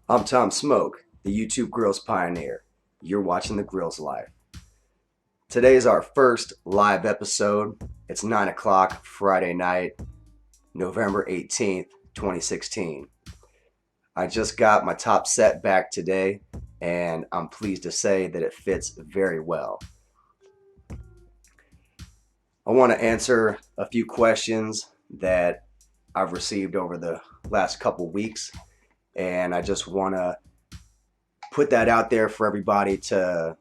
I'm Tom Smoke, the YouTube Grills pioneer. You're watching the Grills Live. Today is our first live episode. It's 9 o'clock Friday night, November 18th, 2016. I just got my top set back today, and I'm pleased to say that it fits very well. I want to answer a few questions that I've received over the last couple weeks, and I just want to put that out there for everybody to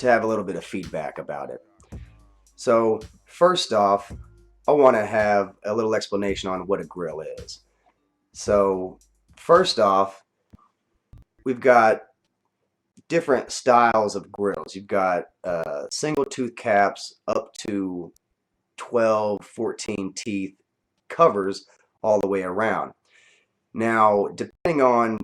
have a little bit of feedback about it. So, first off, I want to have a little explanation on what a grill is. So, first off, we've got different styles of grills. You've got single tooth caps up to 12, 14 teeth covers all the way around. Now, depending on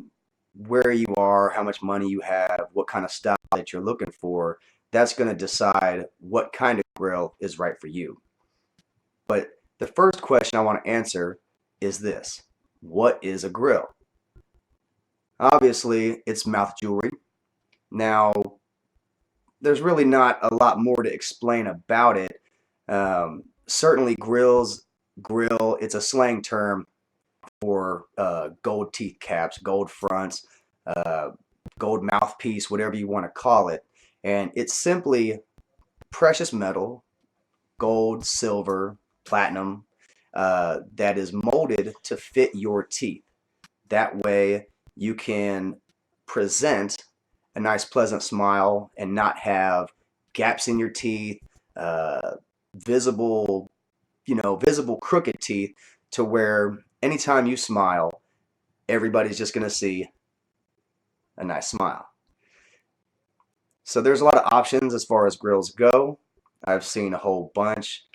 where you are, how much money you have, what kind of style that you're looking for, that's going to decide what kind of grill is right for you. But the first question I want to answer is this: what is a grill? Obviously, it's mouth jewelry. Now, there's really not a lot more to explain about it. Certainly, grill, it's a slang term for gold teeth caps, gold fronts, uh, gold mouthpiece, whatever you want to call it. And it's simply precious metal, gold, silver, platinum, that is molded to fit your teeth. That way, you can present a nice, pleasant smile and not have gaps in your teeth, uh, visible, visible crooked teeth, to where anytime you smile, everybody's just going to see a nice smile. So there's a lot of options as far as grills go. I've seen a whole bunch.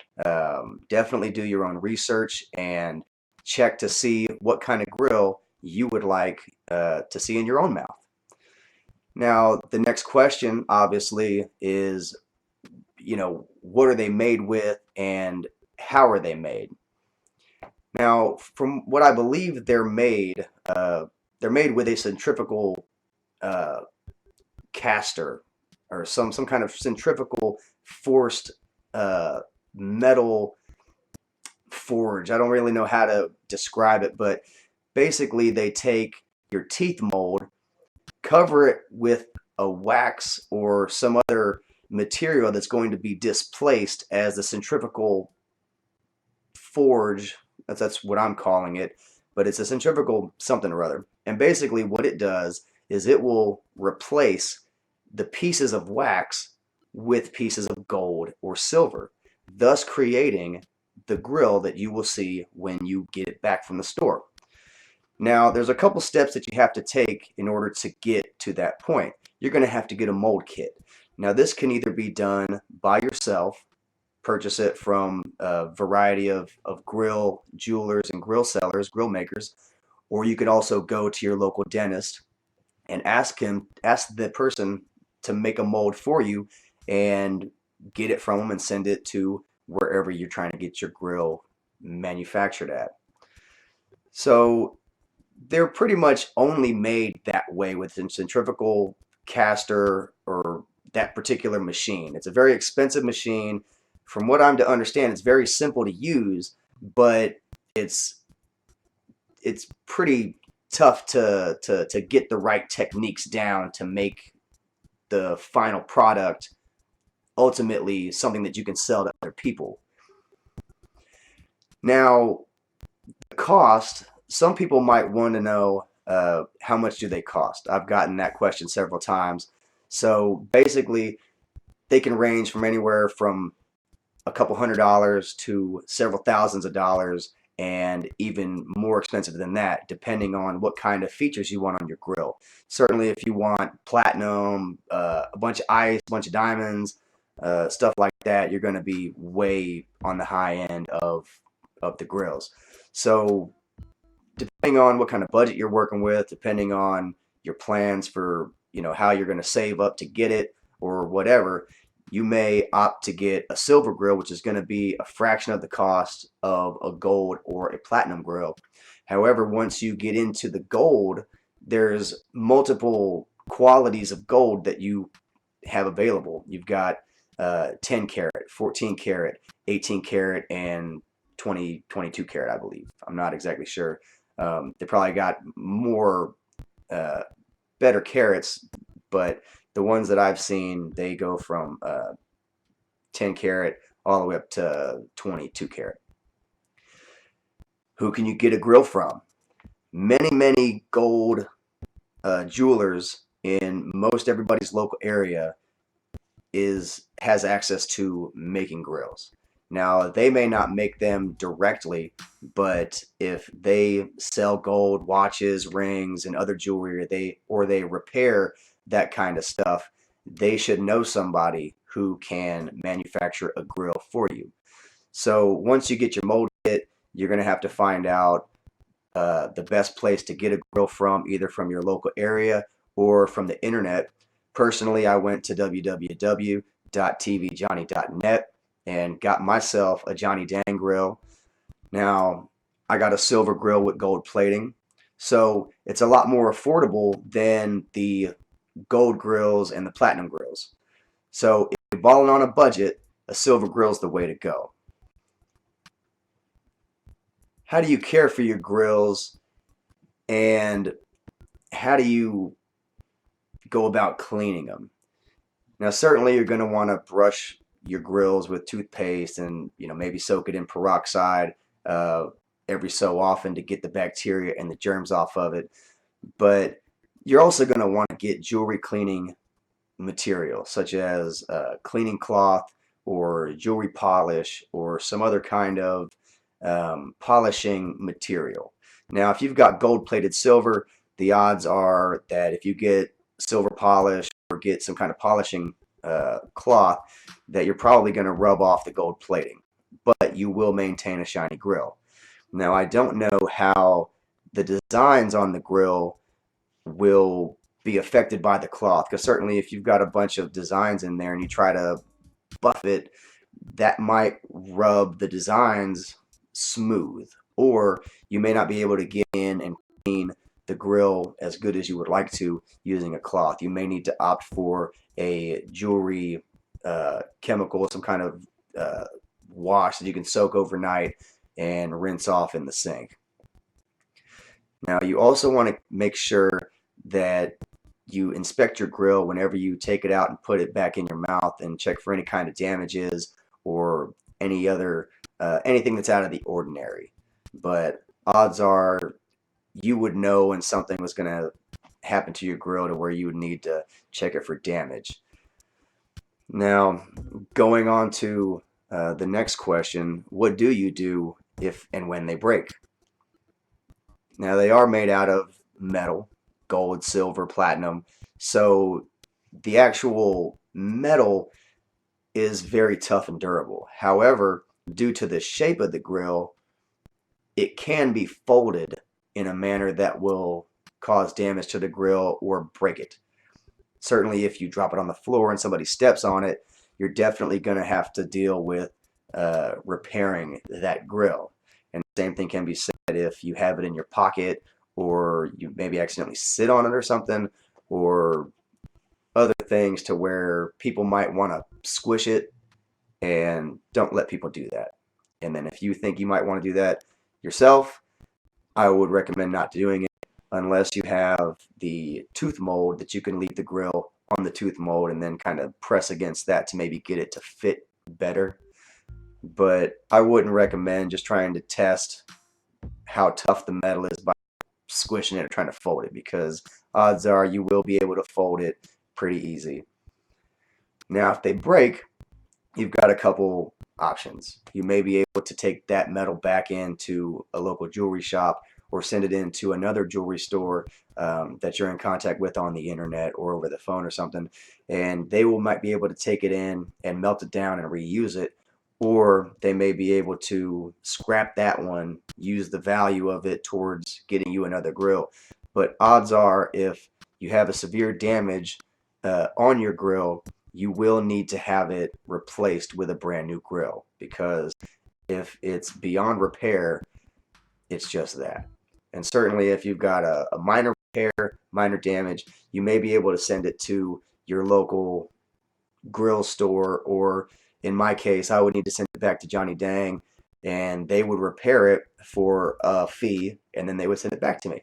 Definitely do your own research and check to see what kind of grill you would like to see in your own mouth. Now, the next question obviously is, what are they made with and how are they made? Now, from what I believe, they're made with a centrifugal uh, caster or some kind of centrifugal forced uh, metal forge. I don't really know how to describe it, but basically they take your teeth mold, cover it with a wax or some other material that's going to be displaced as the centrifugal forge. That's what I'm calling it, but it's a centrifugal something or other. And basically, what it does is it will replace the pieces of wax with pieces of gold or silver, thus creating the grill that you will see when you get it back from the store. Now, there's a couple steps that you have to take in order to get to that point. You're going to have to get a mold kit. Now, this can either be done by yourself, purchase it from a variety of grill jewelers and grill sellers, grill makers, or you could also go to your local dentist and ask the person to make a mold for you and get it from them and send it to wherever you're trying to get your grill manufactured at. So they're pretty much only made that way with a centrifugal caster or that particular machine. It's a very expensive machine. From what I'm to understand, it's very simple to use, but it's it's pretty tough to get the right techniques down to make the final product ultimately something that you can sell to other people. Now, the cost, some people might want to know how much do they cost. I've gotten that question several times. So basically, they can range from anywhere from a couple $100s to several thousands of dollars, and even more expensive than that, depending on what kind of features you want on your grill. Certainly, if you want platinum, a bunch of ice, a bunch of diamonds, stuff like that, you're going to be way on the high end of the grills. So, depending on what kind of budget you're working with, depending on your plans for how you're going to save up to get it or whatever, you may opt to get a silver grill, which is going to be a fraction of the cost of a gold or a platinum grill. However, once you get into the gold, there's multiple qualities of gold that you have available. You've got 10 karat, 14 karat, 18 karat, and 22 karat, I believe. I'm not exactly sure. They probably got more uh, better carats, but the ones that I've seen, they go from 10 karat all the way up to 22 karat. Who can you get a grill from? Many gold jewelers in most everybody's local area has access to making grills. Now, they may not make them directly, but if they sell gold watches, rings, and other jewelry, they repair that kind of stuff, they should know somebody who can manufacture a grill for you. So once you get your mold kit, you're going to have to find out the best place to get a grill from, either from your local area or from the internet. Personally, I went to www.tvjohnny.net and got myself a Johnny Dang grill. Now, I got a silver grill with gold plating, so it's a lot more affordable than the gold grills and the platinum grills. So if you're balling on a budget, a silver grill is the way to go. How do you care for your grills, and how do you go about cleaning them? Now, certainly you're going to want to brush your grills with toothpaste and maybe soak it in peroxide uh, every so often to get the bacteria and the germs off of it. But you're also going to want to get jewelry cleaning material such as cleaning cloth or jewelry polish or some other kind of polishing material. Now, if you've got gold-plated silver, the odds are that if you get silver polish or get some kind of polishing cloth, that you're probably going to rub off the gold plating, but you will maintain a shiny grill. Now, I don't know how the designs on the grill will be affected by the cloth, because certainly if you've got a bunch of designs in there and you try to buff it, that might rub the designs smooth, or you may not be able to get in and clean the grill as good as you would like to using a cloth. You may need to opt for a jewelry chemical, some kind of wash that you can soak overnight and rinse off in the sink. Now, you also want to make sure that you inspect your grill whenever you take it out and put it back in your mouth, and check for any kind of damages or any other anything that's out of the ordinary. But odds are you would know when something was going to happen to your grill to where you would need to check it for damage. Now, going on to the next question, what do you do if and when they break? Now, they are made out of metal, gold, silver, platinum, so the actual metal is very tough and durable. However, due to the shape of the grill, it can be folded in a manner that will cause damage to the grill or break it. Certainly, if you drop it on the floor and somebody steps on it, you're definitely going to have to deal with repairing that grill. And the same thing can be said if you have it in your pocket, or you maybe accidentally sit on it or something, or other things to where people might want to squish it, and don't let people do that. And then if you think you might want to do that yourself, I would recommend not doing it unless you have the tooth mold that you can leave the grill on the tooth mold and then kind of press against that to maybe get it to fit better. But I wouldn't recommend just trying to test how tough the metal is by squishing it or trying to fold it, because odds are you will be able to fold it pretty easy. Now, if they break, you've got a couple options. You may be able to take that metal back into a local jewelry shop, or send it into another jewelry store that you're in contact with on the internet or over the phone or something, and they might be able to take it in and melt it down and reuse it, or they may be able to scrap that one, use the value of it towards getting you another grill. But odds are, if you have a severe damage on your grill, you will need to have it replaced with a brand new grill, because if it's beyond repair, it's just that. And certainly if you've got a minor repair, minor damage, you may be able to send it to your local grill store, or in my case, I would need to send it back to Johnny Dang, and they would repair it for a fee, and then they would send it back to me.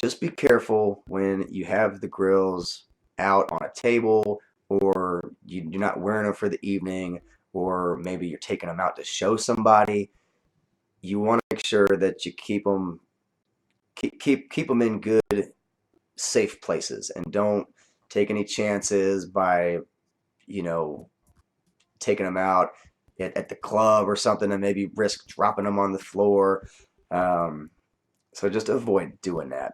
Just be careful when you have the grills out on a table, or you're not wearing them for the evening, or maybe you're taking them out to show somebody. You want to make sure that you keep them in good, safe places, and don't take any chances by, you know, taking them out at the club or something and maybe risk dropping them on the floor. Um, so just avoid doing that.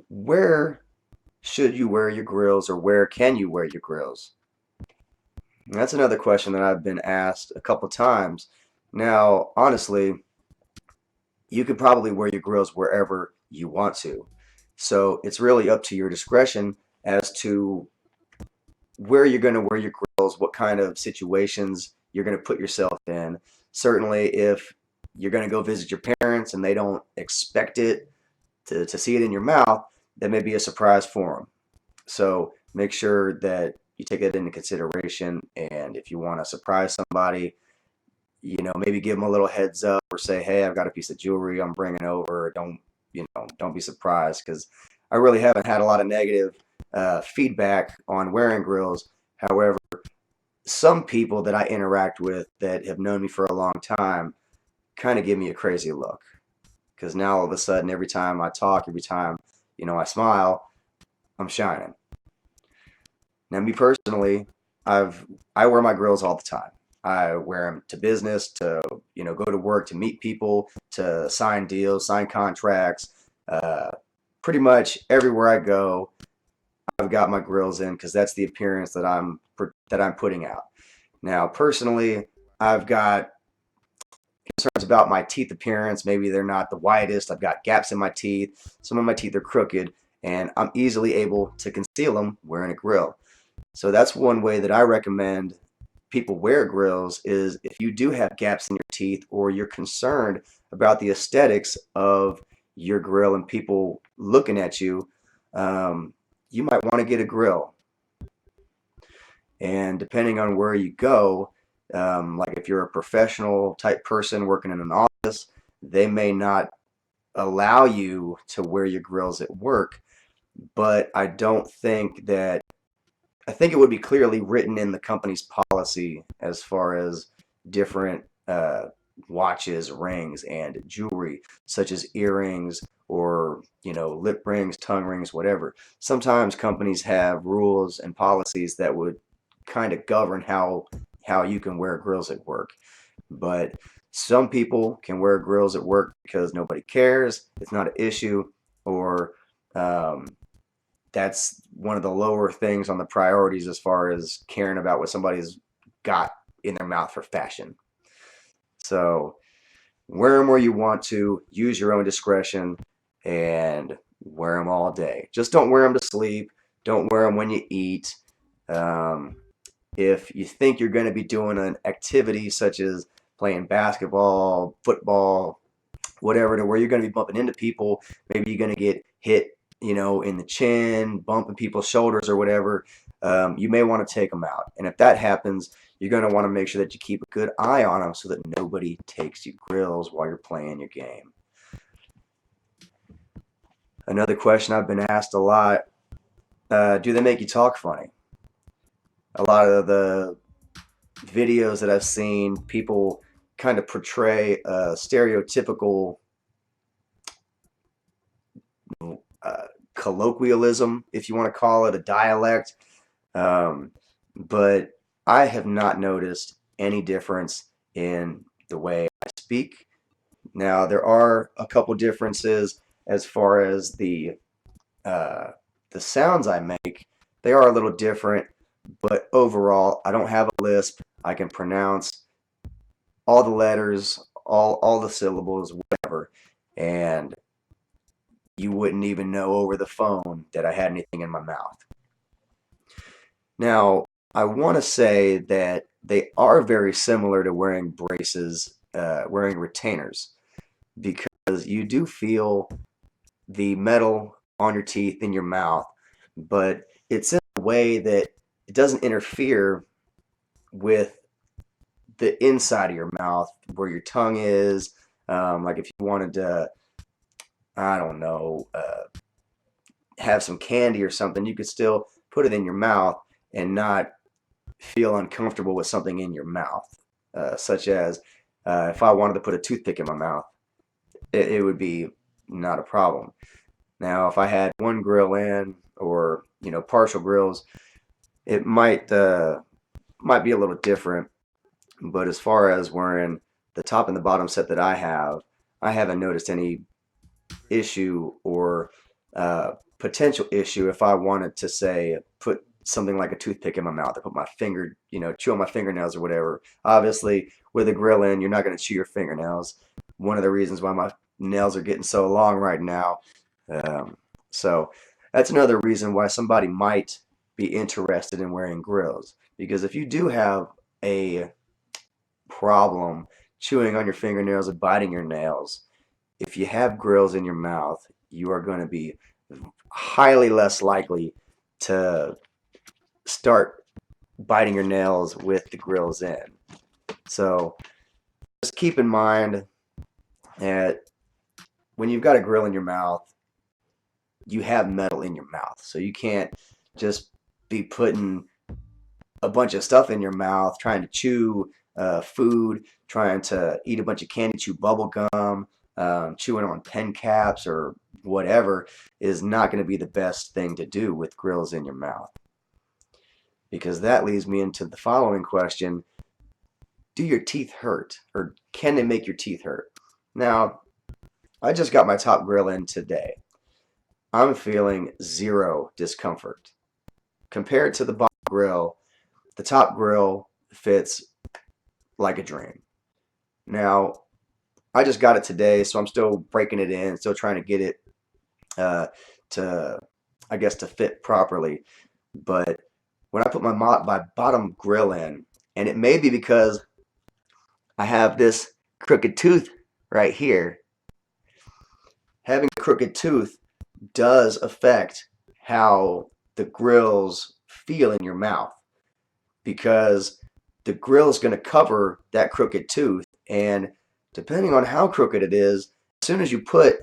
Where should you wear your grills, or where can you wear your grills? And that's another question that I've been asked a couple times. Now, honestly, you could probably wear your grills wherever you want to. So it's really up to your discretion as to where you're going to wear your grills, what kind of situations you're going to put yourself in. Certainly, if you're going to go visit your parents and they don't expect it to see it in your mouth, that may be a surprise for them. So make sure that you take that into consideration. And if you want to surprise somebody, maybe give them a little heads up, or say, hey, I've got a piece of jewelry I'm bringing over. Don't be surprised, because I really haven't had a lot of negative feedback on wearing grills. However, some people that I interact with that have known me for a long time kind of give me a crazy look, because now all of a sudden, every time I talk, every time I smile, I'm shining. Now, me personally, I wear my grills all the time. I wear them to business, to go to work, to meet people, to sign deals, sign contracts. Uh, Pretty much everywhere I go, I've got my grills in, because that's the appearance that I'm putting out. Now, personally, I've got concerns about my teeth appearance. Maybe they're not the whitest. I've got gaps in my teeth. Some of my teeth are crooked, and I'm easily able to conceal them wearing a grill. So that's one way that I recommend people wear grills, is if you do have gaps in your teeth, or you're concerned about the aesthetics of your grill and people looking at you, you might want to get a grill. And depending on where you go, like if you're a professional type person working in an office, they may not allow you to wear your grills at work. But I think it would be clearly written in the company's policy, as far as different watches, rings, and jewelry, such as earrings, or lip rings, tongue rings, whatever. Sometimes companies have rules and policies that would kind of govern how you can wear grills at work. But some people can wear grills at work because nobody cares, it's not an issue, or um, that's one of the lower things on the priorities as far as caring about what somebody's got in their mouth for fashion. So wear them where you want to, use your own discretion, and wear them all day. Just don't wear them to sleep. Don't wear them when you eat. Um, if you think you're going to be doing an activity such as playing basketball, football, whatever, to where you're going to be bumping into people, maybe you're going to get hit, in the chin, bumping people's shoulders or whatever, you may want to take them out. And if that happens, you're going to want to make sure that you keep a good eye on them, so that nobody takes your grills while you're playing your game. Another question I've been asked a lot, do they make you talk funny? A lot of the videos that I've seen, people kind of portray a stereotypical uh, colloquialism, if you want to call it, a dialect. Um, but I have not noticed any difference in the way I speak. Now, there are a couple differences as far as uh, the sounds I make. They are a little different, but overall, I don't have a lisp. I can pronounce all the letters, all the syllables, whatever, and you wouldn't even know over the phone that I had anything in my mouth. Now, I want to say that they are very similar to wearing braces, wearing retainers. because you do feel the metal on your teeth in your mouth, but it's in a way that it doesn't interfere with the inside of your mouth where your tongue is. Like if you wanted to, I don't know, have some candy or something, you could still put it in your mouth and not feel uncomfortable with something in your mouth, such as if I wanted to put a toothpick in my mouth, it would be not a problem. Now, if I had one grill in or partial grills, it might be a little different. But as far as wearing the top and the bottom set that I haven't noticed any issue or potential issue if I wanted to say put something like a toothpick in my mouth or put my finger, chew on my fingernails or whatever. Obviously, with a grill in, you're not going to chew your fingernails. One of the reasons why my nails are getting so long right now. So that's another reason why somebody might be interested in wearing grills. Because if you do have a problem chewing on your fingernails and biting your nails, if you have grills in your mouth, you are going to be highly less likely to start biting your nails with the grills in. So just keep in mind that when you've got a grill in your mouth, you have metal in your mouth. So you can't just be putting a bunch of stuff in your mouth, trying to chew food, trying to eat a bunch of candy, chew bubble gum, chewing on pen caps or whatever is not going to be the best thing to do with grills in your mouth. Because that leads me into the following question. Do your teeth hurt, or can they make your teeth hurt? Now, I just got my top grill in today. I'm feeling zero discomfort. Compared to the bottom grill, the top grill fits like a dream. Now, I just got it today, so I'm still breaking it in, still trying to get it to, I guess, to fit properly. But when I put my bottom grill in, and it may be because I have this crooked tooth right here, having a crooked tooth does affect how the grills feel in your mouth, because the grill is going to cover that crooked tooth, and depending on how crooked it is, as soon as you put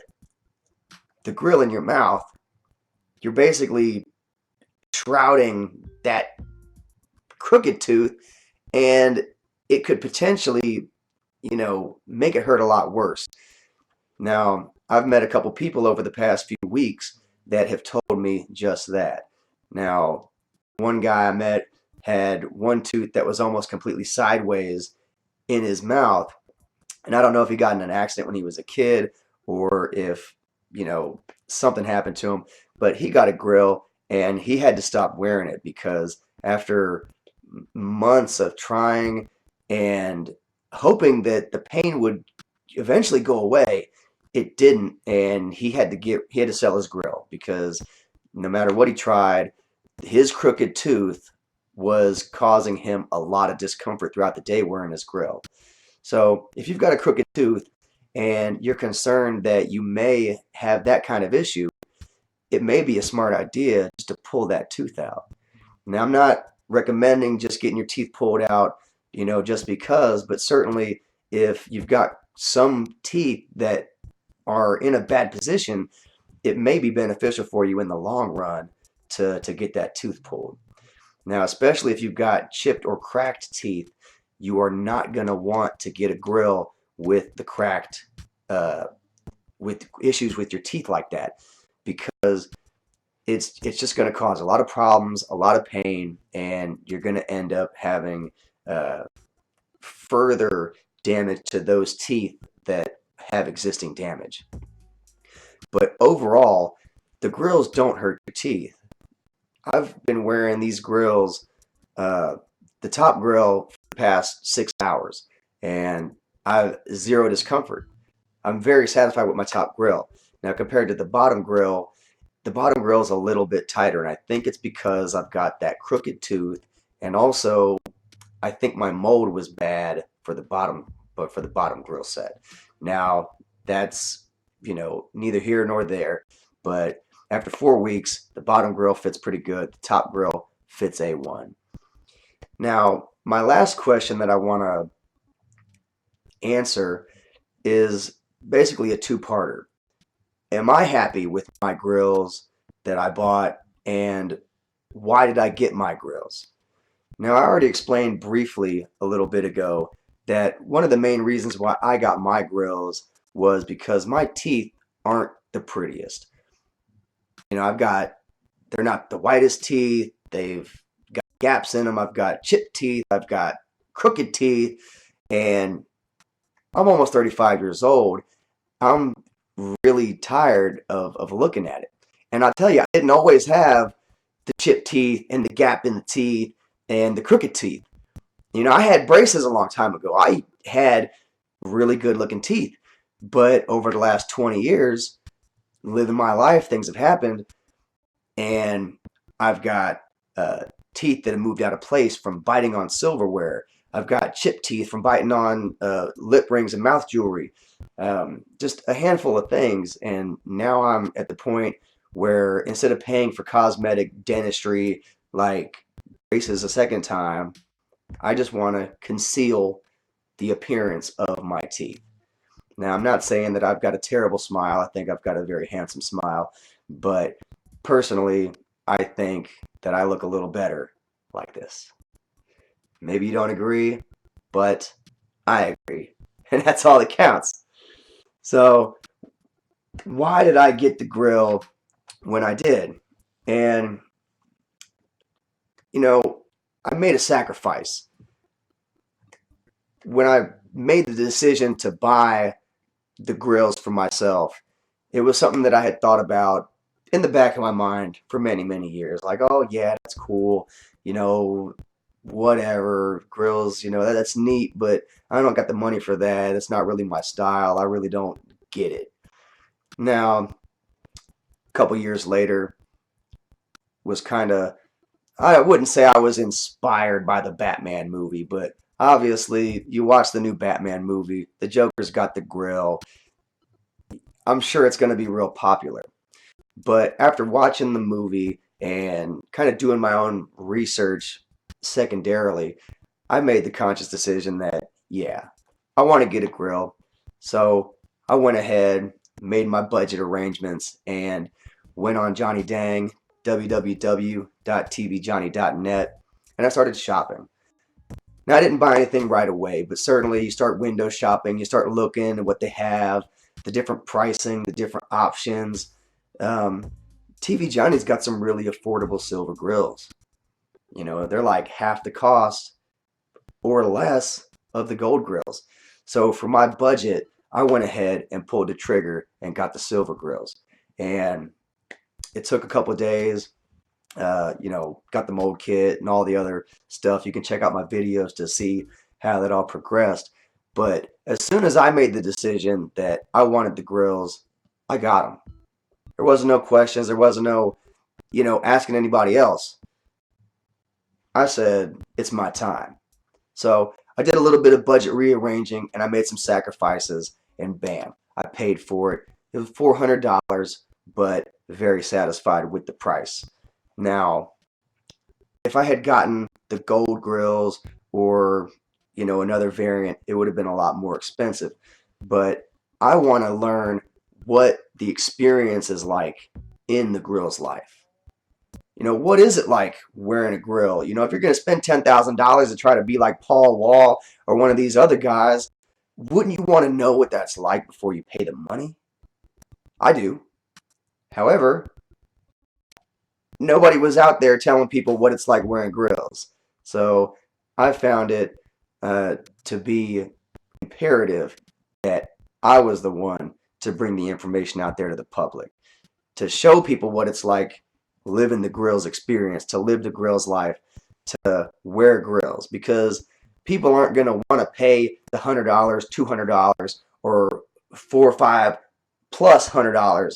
the grill in your mouth, you're basically shrouding that crooked tooth, and it could potentially, make it hurt a lot worse. Now, I've met a couple people over the past few weeks that have told me just that. Now, one guy I met had one tooth that was almost completely sideways in his mouth, and I don't know if he got in an accident when he was a kid or if, something happened to him, but he got a grill and he had to stop wearing it because after months of trying and hoping that the pain would eventually go away, it didn't, and he had to sell his grill because no matter what he tried, his crooked tooth was causing him a lot of discomfort throughout the day wearing his grill. So if you've got a crooked tooth and you're concerned that you may have that kind of issue, it may be a smart idea just to pull that tooth out. Now, I'm not recommending just getting your teeth pulled out, just because, but certainly if you've got some teeth that are in a bad position, it may be beneficial for you in the long run to get that tooth pulled. Now, especially if you've got chipped or cracked teeth, you are not going to want to get a grill with the cracked, with issues with your teeth like that, because it's just going to cause a lot of problems, a lot of pain, and you're going to end up having further damage to those teeth that have existing damage. But overall, the grills don't hurt your teeth. I've been wearing these grills, the top grill, for the past 6 hours, and I've zero discomfort. I'm very satisfied with my top grill. Now, compared to the bottom grill is a little bit tighter, and I think it's because I've got that crooked tooth, and also I think my mold was bad for the bottom, but for the bottom grill set. Now, that's, neither here nor there. But after 4 weeks, the bottom grill fits pretty good. The top grill fits A1. Now, my last question that I want to answer is basically a two-parter. Am I happy with my grills that I bought, and why did I get my grills? Now, I already explained briefly a little bit ago that one of the main reasons why I got my grills was because my teeth aren't the prettiest. They're not the whitest teeth. They've got gaps in them. I've got chipped teeth. I've got crooked teeth. And I'm almost 35 years old. I'm really tired of looking at it. And I'll tell you, I didn't always have the chipped teeth and the gap in the teeth and the crooked teeth. I had braces a long time ago. I had really good looking teeth. But over the last 20 years, living my life, things have happened. And I've got teeth that have moved out of place from biting on silverware. I've got chipped teeth from biting on lip rings and mouth jewelry. Just a handful of things. And now I'm at the point where instead of paying for cosmetic dentistry like braces a second time, I just want to conceal the appearance of my teeth. Now, I'm not saying that I've got a terrible smile. I think I've got a very handsome smile. But personally, I think that I look a little better like this. Maybe you don't agree, but I agree. And that's all that counts. So, why did I get the grill when I did? And, I made a sacrifice. When I made the decision to buy the grills for myself, it was something that I had thought about in the back of my mind for many, many years. Like, oh, yeah, that's cool. Whatever, grills, that's neat, but I don't got the money for that. It's not really my style. I really don't get it. Now, a couple years later, was kind of, I wouldn't say I was inspired by the Batman movie, but obviously, you watch the new Batman movie, the Joker's got the grill. I'm sure it's going to be real popular. But after watching the movie and kind of doing my own research secondarily, I made the conscious decision that, yeah, I want to get a grill. So I went ahead, made my budget arrangements, and went on Johnny Dang, www.tvjohnny.net, and I started shopping. Now, I didn't buy anything right away, but certainly you start window shopping, you start looking at what they have, the different pricing, the different options. TV Johnny's got some really affordable silver grills. They're like half the cost or less of the gold grills. So for my budget, I went ahead and pulled the trigger and got the silver grills. And it took a couple of days. Got the mold kit and all the other stuff. You can check out my videos to see how that all progressed. But as soon as I made the decision that I wanted the grills, I got them. There wasn't no questions. There wasn't no, asking anybody else. I said, it's my time. So I did a little bit of budget rearranging and I made some sacrifices, and bam, I paid for it. It was $400, but very satisfied with the price. Now, if I had gotten the gold grills or, another variant, it would have been a lot more expensive. But I want to learn what the experience is like in the grill's life. What is it like wearing a grill? If you're going to spend $10,000 to try to be like Paul Wall or one of these other guys, wouldn't you want to know what that's like before you pay the money? I do. However, nobody was out there telling people what it's like wearing grills. So I found it to be imperative that I was the one to bring the information out there to the public, to show people what it's like living the grills experience, to live the grills life, to wear grills, because people aren't going to want to pay the $100, $200, or four or five plus $100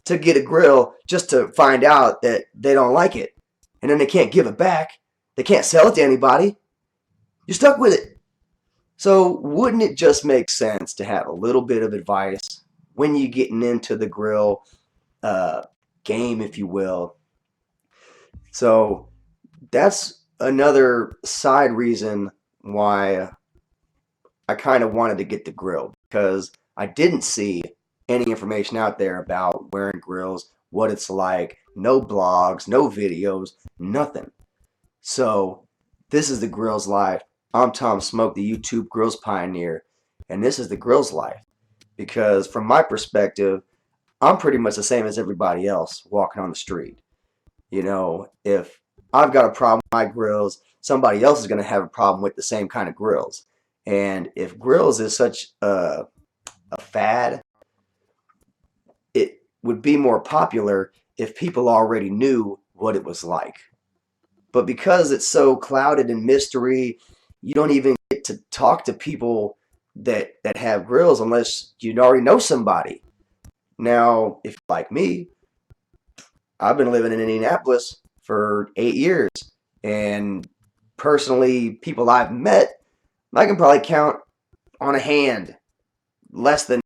to get a grill just to find out that they don't like it. And then they can't give it back. They can't sell it to anybody. You're stuck with it. So wouldn't it just make sense to have a little bit of advice when you're getting into the grill uh, game, if you will? So that's another side reason why I kind of wanted to get the grill, because I didn't see any information out there about wearing grills, what it's like, no blogs, no videos, nothing. So this is the Grills Life. I'm Tom Smoke, the YouTube Grills Pioneer, and this is the Grills Life. Because from my perspective, I'm pretty much the same as everybody else walking on the street. If I've got a problem with my grills, somebody else is going to have a problem with the same kind of grills. And if grills is such a fad, it would be more popular if people already knew what it was like. But because it's so clouded in mystery, you don't even get to talk to people that have grills unless you already know somebody. Now, if you're like me, I've been living in Indianapolis for 8 years, and personally, people I've met, I can probably count on a hand less than